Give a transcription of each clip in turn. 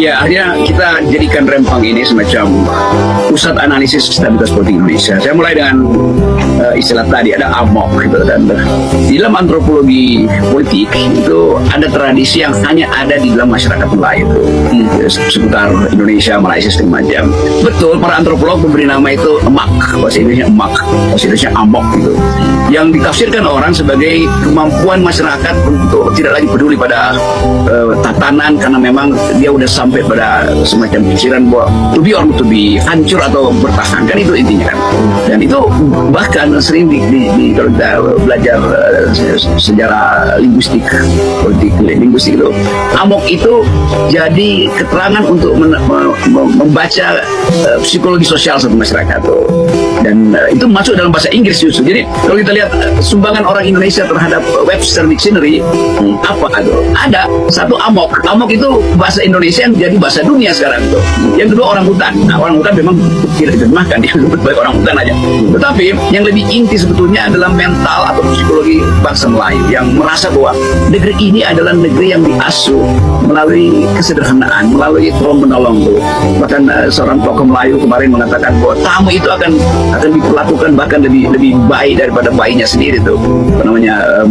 Ya, akhirnya kita jadikan Rempang ini semacam pusat analisis stabilitas politik Indonesia. Saya mulai dengan istilah tadi, ada AMOK gitu, dan di dalam antropologi politik itu ada tradisi yang hanya ada di dalam masyarakat Melayu seputar Indonesia, Malaysia segala macam. Betul, para antropolog memberi nama itu emak, bahasa Indonesia emak, bahasa Indonesia amok gitu, yang ditafsirkan orang sebagai kemampuan masyarakat untuk tidak lagi peduli pada tatanan, karena memang dia udah sampai pada semacam pikiran bahwa to be or not to be, hancur atau bertahan, kan itu intinya kan. Dan itu bahkan sering kalau kita belajar sejarah linguistik, politik linguistik itu, amok itu jadi keterangan untuk membaca psikologi sosial satu masyarakat tuh. Dan itu masuk dalam bahasa Inggris justru. Jadi kalau kita lihat sumbangan orang Indonesia terhadap Webster Dictionary, apa itu? Ada satu amok. Amok itu bahasa Indonesia yang jadi bahasa dunia sekarang tuh. Yang kedua orang hutan. Nah, orang hutan memang tidak diterjemahkan, dia disebut sebagai orang hutan aja. Tetapi yang lebih inti sebetulnya adalah mental atau psikologi bangsa Melayu yang merasa bahwa negeri ini adalah negeri yang diasuh melalui kesederhanaan, melalui tolong menolong tuh. Bahkan seorang tokoh Melayu kemarin mengatakan bahwa tamu itu akan diperlakukan bahkan lebih baik daripada bayinya sendiri tuh. Apa namanya,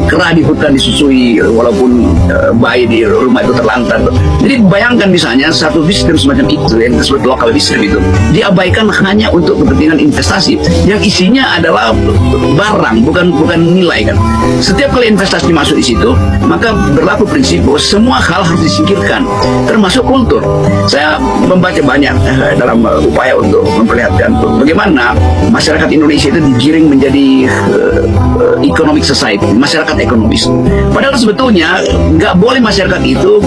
kera di hutan disusui walaupun bayi di rumah itu terlantar tuh. Jadi bayangkan misalnya satu wisdom semacam itu yang disebut local wisdom itu diabaikan hanya untuk kepentingan investasi yang isinya adalah barang, bukan nilai kan. Setiap kali investasi masuk di situ, maka berlaku prinsip bahwa semua hal harus disingkirkan, termasuk kultur. Saya membaca banyak dalam upaya untuk memperlihatkan bagaimana masyarakat Indonesia itu digiring menjadi economic society, masyarakat ekonomis. Padahal sebetulnya nggak boleh masyarakat itu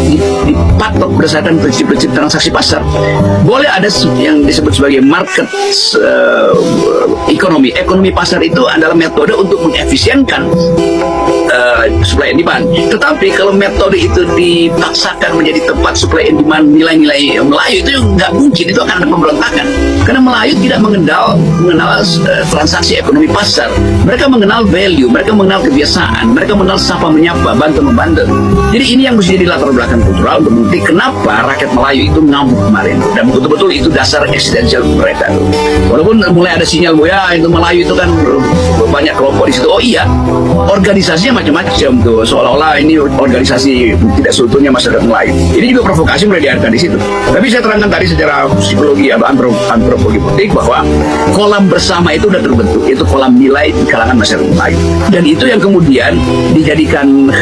dipatok berdasarkan prinsip-prinsip transaksi pasar. Boleh ada yang disebut sebagai market ekonomi. Ekonomi pasar itu adalah metode untuk mengefisienkan supply and demand. Tetapi kalau metode itu dipaksakan menjadi tempat supply and demand nilai-nilai Melayu, itu nggak mungkin, itu akan ada pemberontakan. Karena Melayu tidak mengenal transaksi ekonomi pasar. Mereka mengenal value, mereka mengenal kebiasaan, mereka mengenal sapa menyapa, bantu membantu. Jadi ini yang mesti jadi latar belakang kultural untuk membukti kenapa rakyat Melayu itu ngamuk kemarin. Dan betul-betul itu dasar eksistensial mereka tuh. Walaupun mulai ada sinyal bahwa ya itu Melayu itu kan banyak kelompok di situ. Oh iya, organisasinya macam-macam tuh, seolah-olah ini organisasi tidak seutuhnya masyarakat Melayu. Ini juga provokasi mulai diadakan di situ. Tapi saya terangkan tadi secara psikologi atau antropologi politik bahwa kolam bersama itu sudah terbentuk, yaitu kolam nilai di kalangan masyarakat Melayu. Dan itu yang kemudian dijadikan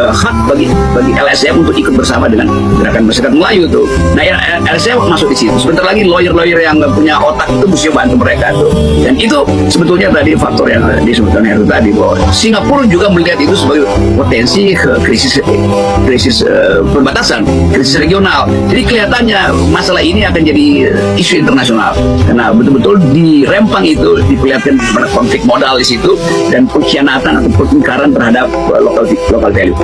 hak bagi LSM untuk ikut bersama dengan gerakan masyarakat Melayu tuh. Nah, LSM masuk di situ. Sebentar lagi lawyer-lawyer yang nggak punya otak itu mesti bantu mereka tuh. Dan itu sebetulnya tadi faktor yang disebutkan Heru tadi, bahwa Singapura juga melihat itu sebagai potensi krisis perbatasan, krisis regional. Jadi kelihatannya masalah ini akan jadi isu internasional karena betul-betul di Rempang itu diperlihatkan konflik modal di situ dan pengkhianatan atau pertengkaran terhadap local value.